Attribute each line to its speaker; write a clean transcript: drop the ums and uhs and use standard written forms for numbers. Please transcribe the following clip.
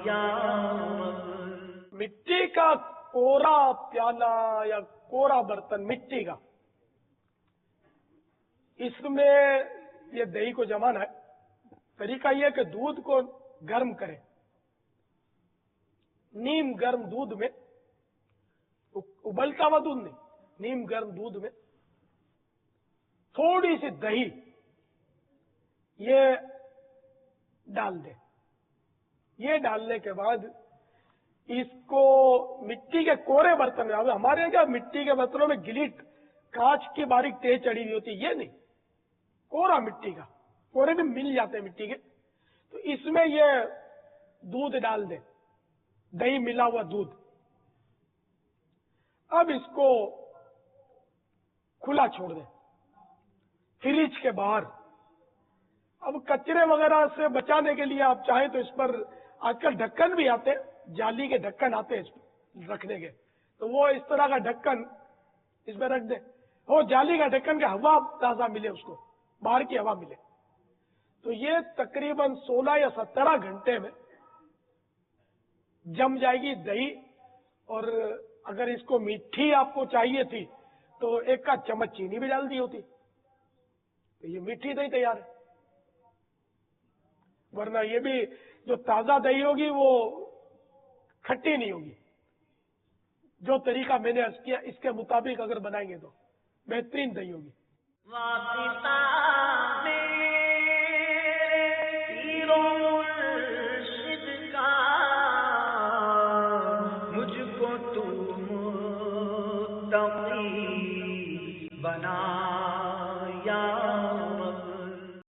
Speaker 1: یا رب۔
Speaker 2: مٹی کا کوڑا پیالہ یا کوڑا برتن مٹی کا، اس میں یہ دہی کو جمانا ہے۔ طریقہ یہ کہ دودھ کو گرم کرے، نیم گرم دودھ میں، ابلتا ہوا دودھ نہیں، نیم گرم دودھ میں تھوڑی سی دہی یہ ڈال دے۔ یہ ڈالنے کے بعد اس کو مٹی کے کوڑے برتن میں، ہمارے یہاں کیا مٹی کے برتنوں میں گلیٹ کانچ کی باریک تیز چڑی ہوئی ہوتی ہے، یہ نہیں، کوڑا مٹی کا، کوڑے بھی مل جاتے ہیں مٹی کے، تو اس میں یہ دودھ ڈال دے، دہی ملا ہوا دودھ۔ اب اس کو کھلا چھوڑ دیں فریج کے باہر۔ اب کچرے وغیرہ سے بچانے کے لیے آپ چاہیں تو اس پر آج کل ڈھکن بھی آتے ہیں، جالی کے ڈھکن آتے ہیں اس پر رکھنے کے، تو وہ اس طرح کا ڈھکن اس میں رکھ دیں، وہ جالی کا ڈھکن کے ہوا تازہ ملے، اس کو باہر کی ہوا ملے، تو یہ تقریباً 16 یا 17 گھنٹے میں جم جائے گی دہی۔ اور اگر اس کو میٹھی آپ کو چاہیے تھی تو 1 چمچ چینی بھی ڈال دی ہوتی، تو یہ میٹھی دہی تیار ہے۔ ورنہ یہ بھی جو تازہ دہی ہوگی وہ کھٹی نہیں ہوگی۔ جو طریقہ میں نے عرض کیا اس کے مطابق اگر بنائیں گے تو بہترین دہی ہوگی۔
Speaker 1: واسطہ میرے پیر و مرشد کا، مجھ کو تو متقی بنا یا